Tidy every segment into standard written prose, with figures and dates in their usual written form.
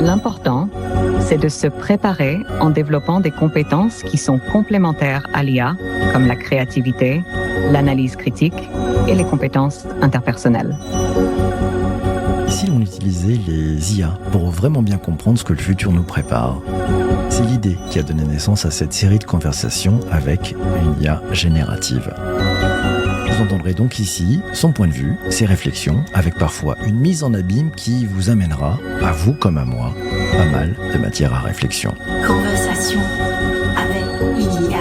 L'important, c'est de se préparer en développant des compétences qui sont complémentaires à l'IA, comme la créativité, l'analyse critique et les compétences interpersonnelles. Et si l'on utilisait les IA pour vraiment bien comprendre ce que le futur nous prépare? C'est l'idée qui a donné naissance à cette série de conversations avec une IA générative. Vous entendrez donc ici son point de vue, ses réflexions, avec parfois une mise en abîme qui vous amènera, à vous comme à moi, pas mal de matière à réflexion. Conversation avec IA.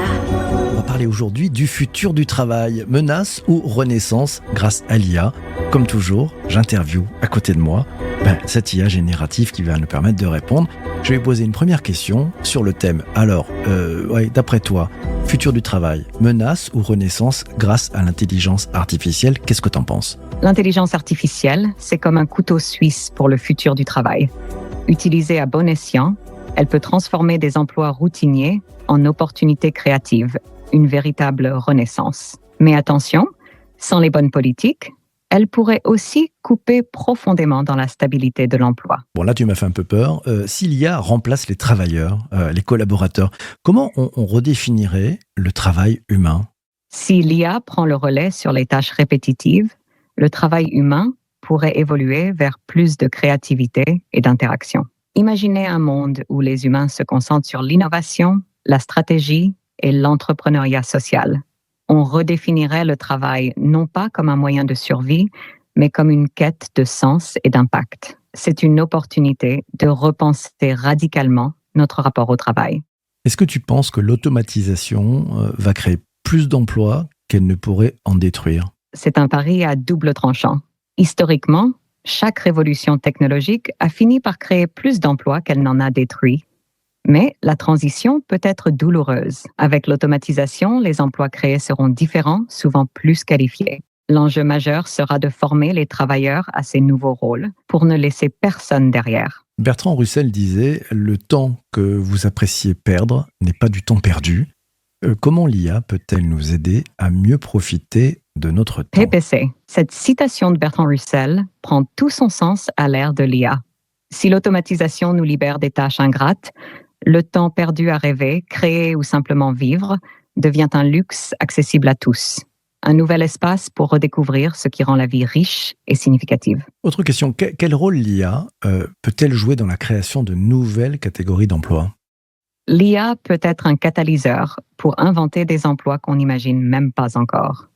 On va parler aujourd'hui du futur du travail, menace ou renaissance grâce à l'IA. Comme toujours, j'interviewe à côté de moi cette IA générative qui va nous permettre de répondre. Je vais poser une première question sur le thème. Alors, d'après toi, futur du travail, menace ou renaissance grâce à l'intelligence artificielle, qu'est-ce que tu en penses? L'intelligence artificielle, c'est comme un couteau suisse pour le futur du travail. Utilisée à bon escient, elle peut transformer des emplois routiniers en opportunités créatives, une véritable renaissance. Mais attention, sans les bonnes politiques, elle pourrait aussi couper profondément dans la stabilité de l'emploi. Bon, là, tu m'as fait un peu peur. Si l'IA remplace les travailleurs, les collaborateurs, comment on redéfinirait le travail humain? Si l'IA prend le relais sur les tâches répétitives, le travail humain pourrait évoluer vers plus de créativité et d'interaction. Imaginez un monde où les humains se concentrent sur l'innovation, la stratégie et l'entrepreneuriat social. On redéfinirait le travail non pas comme un moyen de survie, mais comme une quête de sens et d'impact. C'est une opportunité de repenser radicalement notre rapport au travail. Est-ce que tu penses que l'automatisation va créer plus d'emplois qu'elle ne pourrait en détruire? C'est un pari à double tranchant. Historiquement, chaque révolution technologique a fini par créer plus d'emplois qu'elle n'en a détruits. Mais la transition peut être douloureuse. Avec l'automatisation, les emplois créés seront différents, souvent plus qualifiés. L'enjeu majeur sera de former les travailleurs à ces nouveaux rôles pour ne laisser personne derrière. Bertrand Russell disait « Le temps que vous appréciez perdre n'est pas du temps perdu ». Comment l'IA peut-elle nous aider à mieux profiter de notre temps? PPC, cette citation de Bertrand Russell prend tout son sens à l'ère de l'IA. Si l'automatisation nous libère des tâches ingrates, le temps perdu à rêver, créer ou simplement vivre devient un luxe accessible à tous. Un nouvel espace pour redécouvrir ce qui rend la vie riche et significative. Autre question, quel rôle l'IA peut-elle jouer dans la création de nouvelles catégories d'emplois? L'IA peut être un catalyseur pour inventer des emplois qu'on n'imagine même pas encore.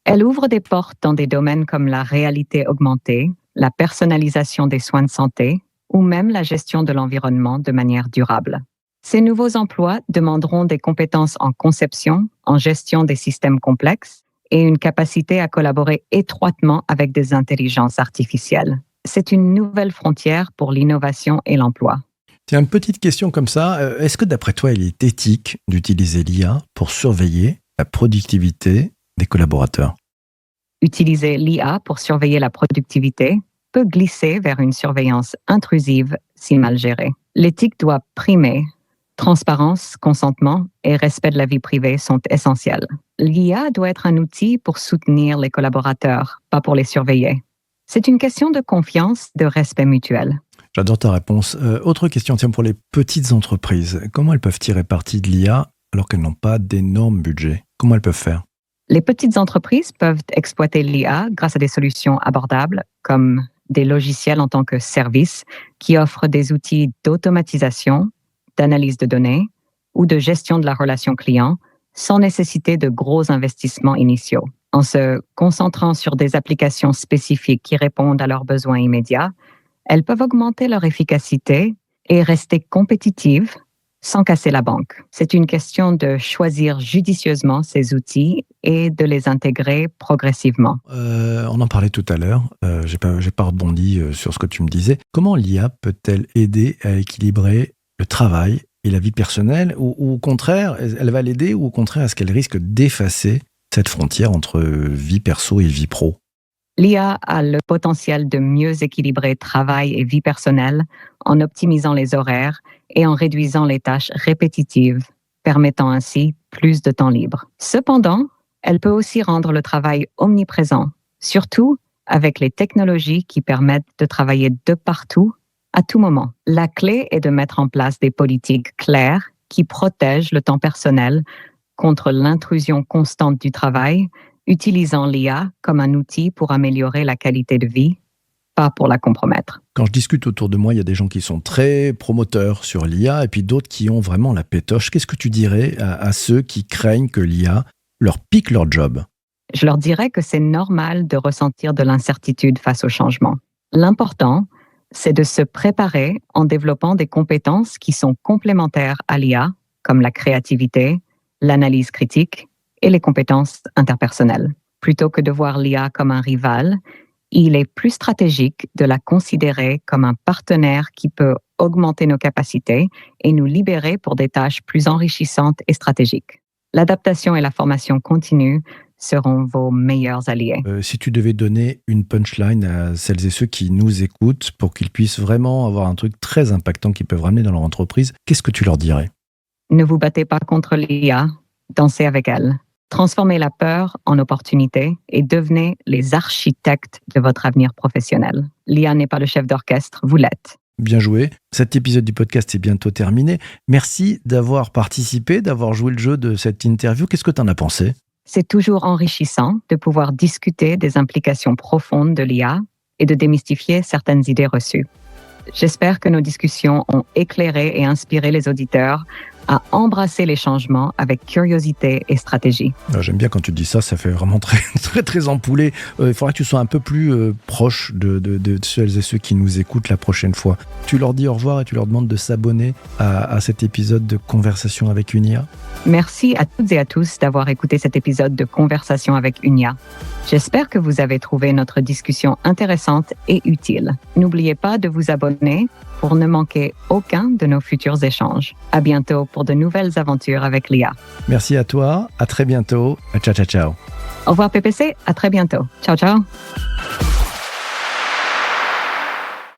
Elle ouvre des portes dans des domaines comme la réalité augmentée, la personnalisation des soins de santé ou même la gestion de l'environnement de manière durable. Ces nouveaux emplois demanderont des compétences en conception, en gestion des systèmes complexes et une capacité à collaborer étroitement avec des intelligences artificielles. C'est une nouvelle frontière pour l'innovation et l'emploi. Tiens, une petite question comme ça. Est-ce que d'après toi, il est éthique d'utiliser l'IA pour surveiller la productivité des collaborateurs? Utiliser l'IA pour surveiller la productivité peut glisser vers une surveillance intrusive si mal gérée. L'éthique doit primer. Transparence, consentement et respect de la vie privée sont essentiels. L'IA doit être un outil pour soutenir les collaborateurs, pas pour les surveiller. C'est une question de confiance, de respect mutuel. J'adore ta réponse. Autre question, tiens, pour les petites entreprises, comment elles peuvent tirer parti de l'IA alors qu'elles n'ont pas d'énormes budgets? Comment elles peuvent faire? Les petites entreprises peuvent exploiter l'IA grâce à des solutions abordables comme des logiciels en tant que service qui offrent des outils d'automatisation, d'analyse de données ou de gestion de la relation client sans nécessiter de gros investissements initiaux. En se concentrant sur des applications spécifiques qui répondent à leurs besoins immédiats, elles peuvent augmenter leur efficacité et rester compétitives sans casser la banque. C'est une question de choisir judicieusement ces outils et de les intégrer progressivement. On en parlait tout à l'heure, j'ai pas rebondi sur ce que tu me disais. Comment l'IA peut-elle aider à équilibrer le travail et la vie personnelle, ou au contraire, elle va l'aider, ou au contraire, est-ce qu'elle risque d'effacer cette frontière entre vie perso et vie pro? L'IA a le potentiel de mieux équilibrer travail et vie personnelle en optimisant les horaires et en réduisant les tâches répétitives, permettant ainsi plus de temps libre. Cependant, elle peut aussi rendre le travail omniprésent, surtout avec les technologies qui permettent de travailler de partout à tout moment. La clé est de mettre en place des politiques claires qui protègent le temps personnel contre l'intrusion constante du travail, utilisant l'IA comme un outil pour améliorer la qualité de vie, pas pour la compromettre. Quand je discute autour de moi, il y a des gens qui sont très promoteurs sur l'IA et puis d'autres qui ont vraiment la pétoche. Qu'est-ce que tu dirais à ceux qui craignent que l'IA leur pique leur job? Je leur dirais que c'est normal de ressentir de l'incertitude face au changement. L'important, c'est de se préparer en développant des compétences qui sont complémentaires à l'IA, comme la créativité, l'analyse critique et les compétences interpersonnelles. Plutôt que de voir l'IA comme un rival, il est plus stratégique de la considérer comme un partenaire qui peut augmenter nos capacités et nous libérer pour des tâches plus enrichissantes et stratégiques. L'adaptation et la formation continue seront vos meilleurs alliés. Si tu devais donner une punchline à celles et ceux qui nous écoutent pour qu'ils puissent vraiment avoir un truc très impactant qu'ils peuvent ramener dans leur entreprise, qu'est-ce que tu leur dirais? Ne vous battez pas contre l'IA, dansez avec elle. Transformez la peur en opportunité et devenez les architectes de votre avenir professionnel. L'IA n'est pas le chef d'orchestre, vous l'êtes. Bien joué. Cet épisode du podcast est bientôt terminé. Merci d'avoir participé, d'avoir joué le jeu de cette interview. Qu'est-ce que tu en as pensé? C'est toujours enrichissant de pouvoir discuter des implications profondes de l'IA et de démystifier certaines idées reçues. J'espère que nos discussions ont éclairé et inspiré les auditeurs à embrasser les changements avec curiosité et stratégie. J'aime bien quand tu dis ça, ça fait vraiment très, très, très empoulé. Il faudra que tu sois un peu plus proche de celles et ceux qui nous écoutent la prochaine fois. Tu leur dis au revoir et tu leur demandes de s'abonner à cet épisode de Conversation avec une IA. Merci à toutes et à tous d'avoir écouté cet épisode de Conversation avec une IA. J'espère que vous avez trouvé notre discussion intéressante et utile. N'oubliez pas de vous abonner pour ne manquer aucun de nos futurs échanges. À bientôt pour de nouvelles aventures avec l'IA. Merci à toi, à très bientôt. Ciao, ciao, ciao. Au revoir PPC, à très bientôt. Ciao, ciao.